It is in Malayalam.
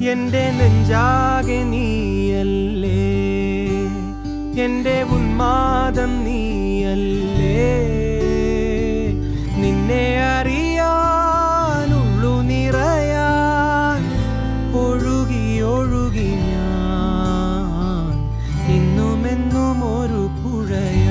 എന്റെ നെഞ്ചാകെ നീയല്ലേ, എന്റെ ഉന്മാദം നീയല്ലേ. നിന്നെ അറിയാനുള്ളു നിറയാൻ ഒഴുകി ഒഴുകി ഞാൻ ഇന്നുമെന്നും ഒരു പുഴയാ.